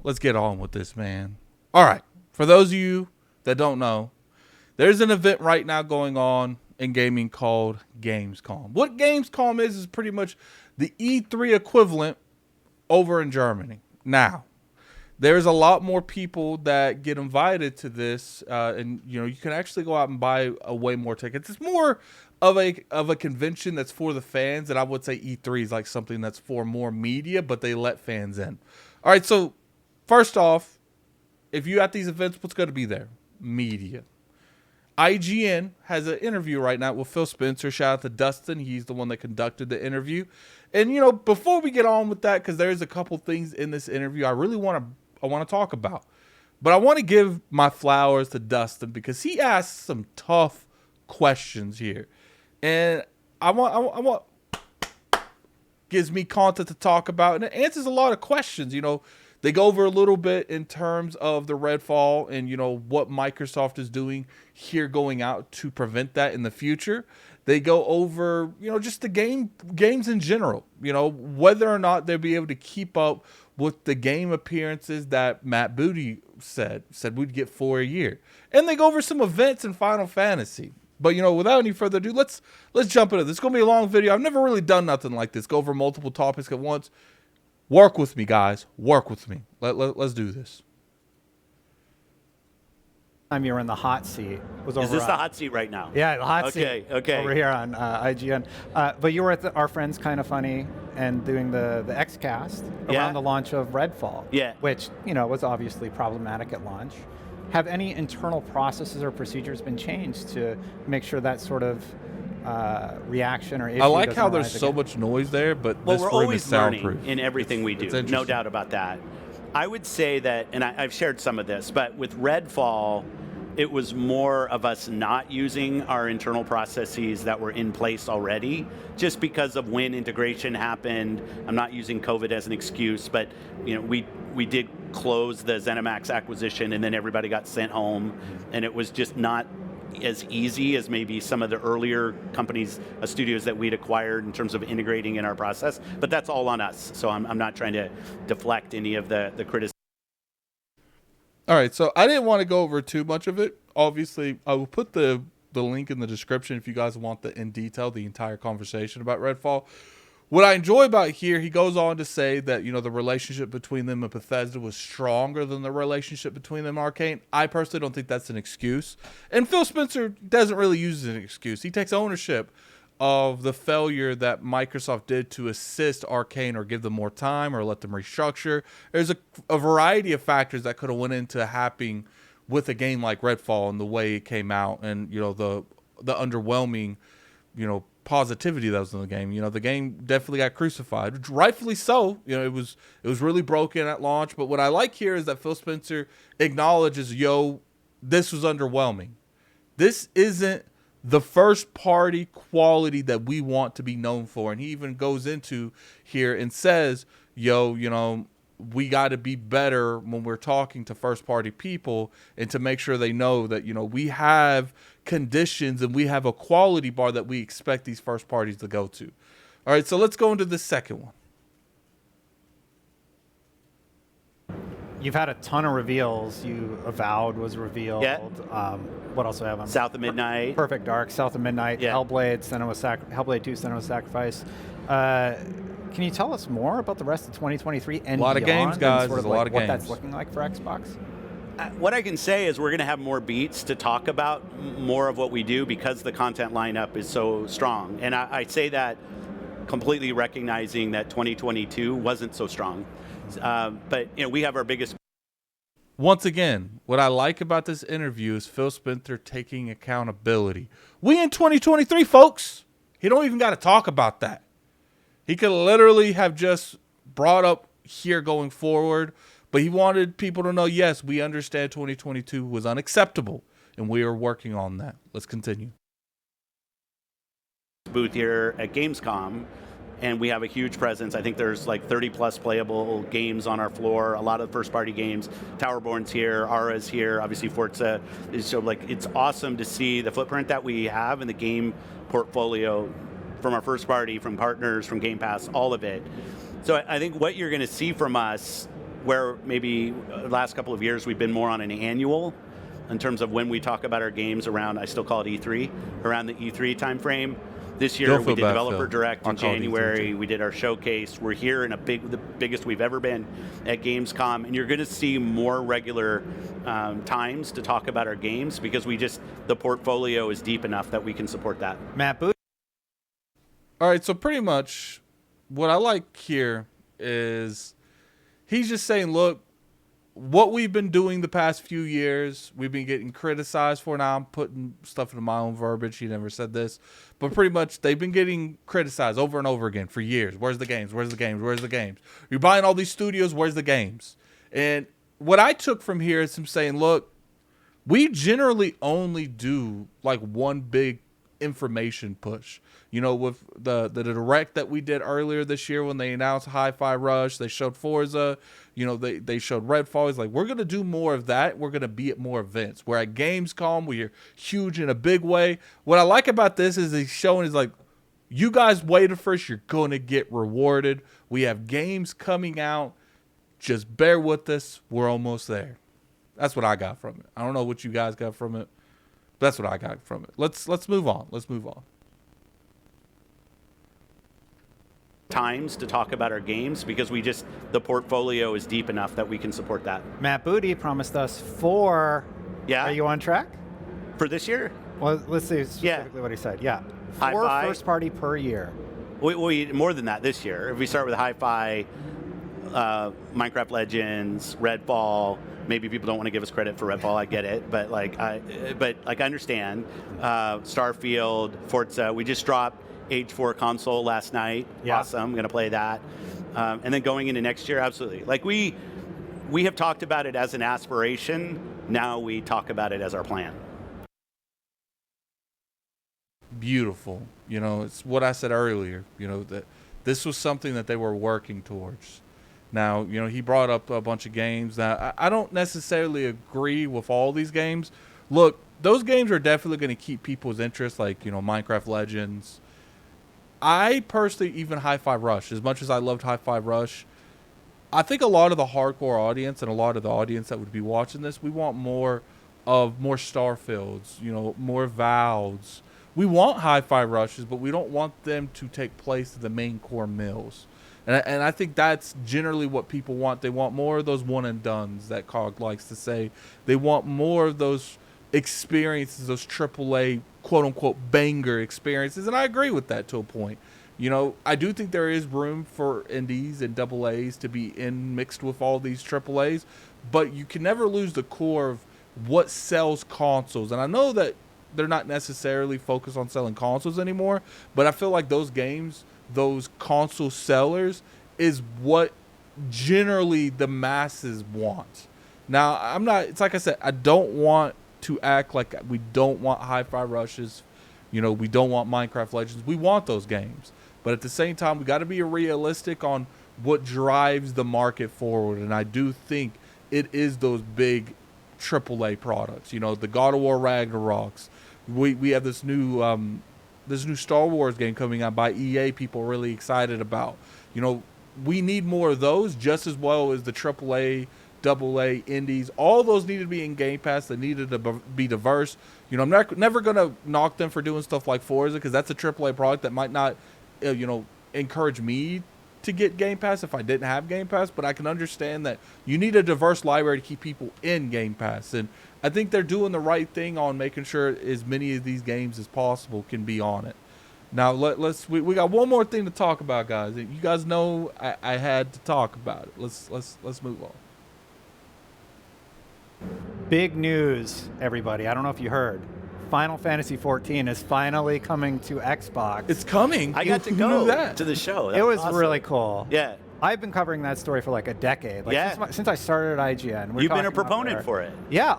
let's get on with this, man. All right. For those of you that don't know, there's an event right now going on in gaming called Gamescom. What Gamescom is pretty much the E3 equivalent over in Germany. Now, there's a lot more people that get invited to this, and you can actually go out and buy way more tickets. It's more of a convention that's for the fans, and I would say E3 is like something that's for more media, but they let fans in. All right, so first off, if you're at these events, what's going to be there? Media. IGN has an interview right now with Phil Spencer. Shout out to Dustin. He's the one that conducted the interview. And, before we get on with that, because there's a couple things in this interview I really want to talk about. But I want to give my flowers to Dustin because he asked some tough questions here. And I want gives me content to talk about, and it answers a lot of questions. They go over a little bit in terms of the Redfall and, what Microsoft is doing here going out to prevent that in the future. They go over, just the games in general, whether or not they'll be able to keep up with the game appearances that Matt Booty said we'd get 4 a year. And they go over some events in Final Fantasy. But, without any further ado, let's jump into this. It's going to be a long video. I've never really done nothing like this. Go over multiple topics at once. Work with me, guys. Work with me. Let's do this. Time you were in the hot seat was over. Is this the hot seat right now? Yeah, the hot seat. Okay. Over here on IGN. But you were at our friends Kind of Funny and doing the XCast around the launch of Redfall. Yeah. Which was obviously problematic at launch. Have any internal processes or procedures been changed to make sure that sort of reaction or issue? I like how there's so much noise there, but this we're room always is soundproof. learning in everything we do. No doubt about that. I would say that, and I've shared some of this, but with Redfall, it was more of us not using our internal processes that were in place already, just because of when integration happened. I'm not using COVID as an excuse, but we did close the ZeniMax acquisition, and then everybody got sent home, and it was just not as easy as maybe some of the earlier companies, studios that we'd acquired in terms of integrating in our process. But that's all on us, so I'm not trying to deflect any of the criticism. All right, so I didn't want to go over too much of it. Obviously, I will put the link in the description if you guys want the entire conversation about Redfall. What I enjoy about here, he goes on to say that, the relationship between them and Bethesda was stronger than the relationship between them and Arcane. I personally don't think that's an excuse. And Phil Spencer doesn't really use it as an excuse. He takes ownership of the failure that Microsoft did to assist Arcane or give them more time or let them restructure. There's a variety of factors that could have went into happening with a game like Redfall and the way it came out and, the underwhelming, positivity that was in the game. The game definitely got crucified, rightfully so. It was really broken at launch. But what I like here is that Phil Spencer acknowledges, this was underwhelming. This isn't the first party quality that we want to be known for. And he even goes into here and says, we got to be better when we're talking to first party people and to make sure they know that, we have conditions and we have a quality bar that we expect these first parties to go to. All right, so let's go into the second one. You've had a ton of reveals. Avowed was revealed. Yeah. What else do I have on? South of Midnight. Perfect Dark, South of Midnight, Yeah. Hellblade 2, Senua's Sacrifice. Can you tell us more about the rest of 2023 and a lot beyond, of games, guys. and sort of There's a lot of what games. that's looking like for Xbox? What I can say is we're going to have more beats to talk about more of what we do because the content lineup is so strong. And I say that completely recognizing that 2022 wasn't so strong. But we have our biggest. Once again, what I like about this interview is Phil Spencer taking accountability. We in 2023, folks. He don't even got to talk about that. He could literally have just brought up here going forward, but he wanted people to know, yes, we understand 2022 was unacceptable, and we are working on that. Let's continue. Booth here at Gamescom, and we have a huge presence. I think there's like 30 plus playable games on our floor, a lot of first party games. Towerborn's here, Ara's here, obviously Forza is so it's awesome to see the footprint that we have in the game portfolio from our first party, from partners, from Game Pass, all of it. So I think what you're going to see from us where maybe the last couple of years we've been more on an annual in terms of when we talk about our games around, I still call it E3, around the E3 timeframe. This year we did Developer Direct in January. We did our showcase. We're here in the biggest we've ever been at Gamescom, and you're going to see more regular times to talk about our games because the portfolio is deep enough that we can support that. Matt Booty. All right, so pretty much what I like here is he's just saying, look, what we've been doing the past few years, we've been getting criticized for. Now I'm putting stuff into my own verbiage. He never said this. But pretty much they've been getting criticized over and over again for years. Where's the games? Where's the games? Where's the games? You're buying all these studios. Where's the games? And what I took from here is him saying, look, we generally only do like one big information push. You know, with the direct that we did earlier this year when they announced Hi-Fi Rush, they showed Forza, you know, they showed Redfall. He's like, we're going to do more of that. We're going to be at more events. We're at Gamescom. We're huge in a big way. What I like about this is he's showing, he's like, you guys waited for us. You're going to get rewarded. We have games coming out. Just bear with us. We're almost there. That's what I got from it. I don't know what you guys got from it. But that's what I got from it. Let's move on. Let's move on. Times to talk about our games because the portfolio is deep enough that we can support that. Matt Booty promised us 4. Yeah. Are you on track? For this year? Well, let's see specifically what he said. Yeah. 4 Hi-Fi. first party per year. We more than that this year. If we start with Hi-Fi, Minecraft Legends, Redfall. Maybe people don't want to give us credit for Redfall. I get it, but I understand. Starfield, Forza. We just dropped Age 4 console last night. Yeah. Awesome. I'm going to play that. And then going into next year, absolutely. Like we have talked about it as an aspiration. Now we talk about it as our plan. Beautiful. You know, it's what I said earlier, you know, that this was something that they were working towards. Now, you know, he brought up a bunch of games. Now, I don't necessarily agree with all these games. Look, those games are definitely going to keep people's interest, like, you know, Minecraft Legends. I personally, even Hi-Fi Rush, as much as I loved Hi-Fi Rush, I think a lot of the hardcore audience and a lot of the audience that would be watching this, we want more Starfields, you know, more Valves. We want Hi-Fi Rushes, but we don't want them to take place in the main core mills. And I think that's generally what people want. They want more of those one-and-dones that COG likes to say. They want more of those experiences, those AAA, quote-unquote, banger experiences. And I agree with that to a point. You know, I do think there is room for indies and AA's to be mixed with all these AAA's. But you can never lose the core of what sells consoles. And I know that they're not necessarily focused on selling consoles anymore. But I feel like those games, those console sellers, is what generally the masses want. Now, it's like I said, I don't want to act like we don't want Hi-Fi Rushes. You know, we don't want Minecraft Legends. We want those games. But at the same time, we got to be realistic on what drives the market forward. And I do think it is those big AAA products. You know, the God of War Ragnaroks. We have this new Star Wars game coming out by EA people are really excited about. You know, we need more of those just as well as the AAA, AA, indies. All those need to be in Game Pass. They needed to be diverse. You know, I'm never going to knock them for doing stuff like Forza because that's a AAA product that might not, you know, encourage me to get Game Pass if I didn't have Game Pass. But I can understand that you need a diverse library to keep people in Game Pass. And I think they're doing the right thing on making sure as many of these games as possible can be on it. Now we got one more thing to talk about, guys. You guys know I had to talk about it. Let's move on. Big news, everybody. I don't know if you heard. Final Fantasy 14 is finally coming to Xbox. It's coming. I got to go to the show. It was awesome. Really cool. Yeah. I've been covering that story for like a decade. Like since I started at IGN. You've been a proponent for it. Yeah,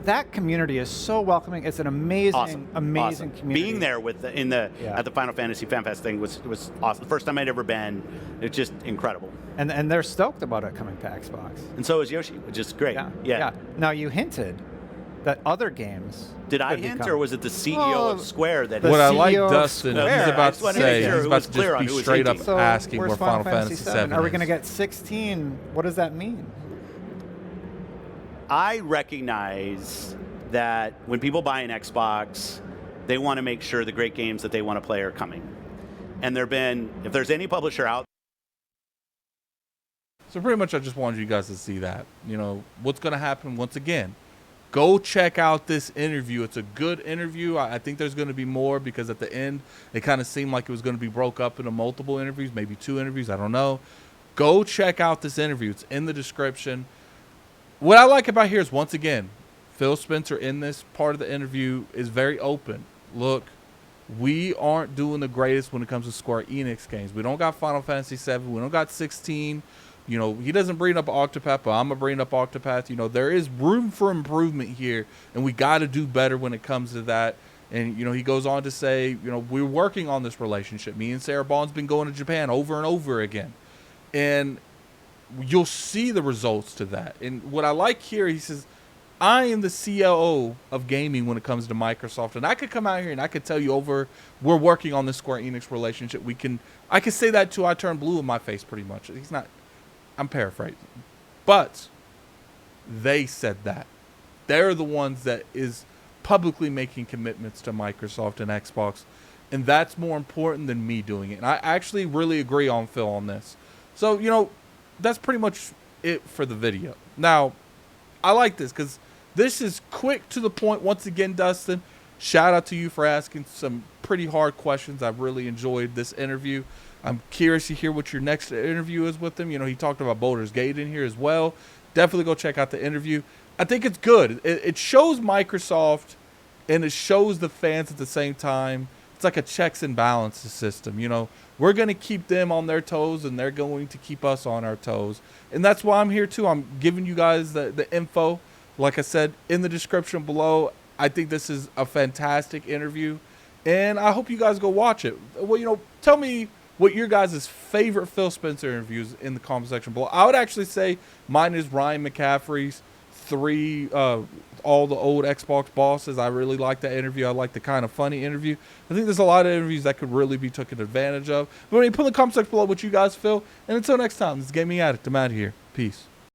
that community is so welcoming. It's an amazing community. Being there at the Final Fantasy Fan Fest thing was awesome. The first time I'd ever been. It's just incredible. And they're stoked about it coming to Xbox. And so is Yoshi, which is great. Yeah. Now you hinted that other games. Did I could hint, become- or was it the CEO Well, of Square that? the What I like, CEO of Dustin, Square. he's I about just to wanted to make say, sure he's it about was to clear just on be who was straight up hinting. So asking where's where Final Fantasy VII Are we is. going to get 16? What does that mean? I recognize that when people buy an Xbox, they want to make sure the great games that they want to play are coming. And if there's any publisher out. So pretty much I just wanted you guys to see that. You know, what's going to happen once again. Go check out this interview. It's a good interview. I think there's going to be more because at the end, it kind of seemed like it was going to be broke up into multiple interviews, maybe 2 interviews. I don't know. Go check out this interview. It's in the description. What I like about here is, once again, Phil Spencer in this part of the interview is very open. Look, we aren't doing the greatest when it comes to Square Enix games. We don't got Final Fantasy VII. We don't got 16. You know, he doesn't bring up Octopath, but I'm going to bring up Octopath. You know, there is room for improvement here, and we got to do better when it comes to that. And, you know, he goes on to say, you know, we're working on this relationship. Me and Sarah Bond's been going to Japan over and over again. And you'll see the results to that. And what I like here, he says, I am the COO of gaming when it comes to Microsoft. And I could come out here and I could tell you we're working on this Square Enix relationship. I could say that till I turn blue in my face pretty much. I'm paraphrasing. But they said that. They're the ones that is publicly making commitments to Microsoft and Xbox. And that's more important than me doing it. And I actually really agree on Phil on this. So, you know, that's pretty much it for the video. Now, I like this because this is quick to the point. Once again, Dustin, shout out to you for asking some pretty hard questions. I've really enjoyed this interview. I'm curious to hear what your next interview is with him. You know, he talked about Baldur's Gate in here as well. Definitely go check out the interview. I think it's good. It shows Microsoft and it shows the fans at the same time. It's like a checks and balances system. You know, we're going to keep them on their toes and they're going to keep us on our toes. And that's why I'm here too. I'm giving you guys the info. Like I said, in the description below. I think this is a fantastic interview. And I hope you guys go watch it. Well, you know, tell me what your guys' favorite Phil Spencer interviews in the comment section below. I would actually say mine is Ryan McCaffrey's 3 all the old Xbox bosses. I really like that interview. I like the kind of funny interview. I think there's a lot of interviews that could really be taken advantage of. But when you put in the comment section below what you guys feel. And until next time, this is Gaming Addict. I'm out of here. Peace.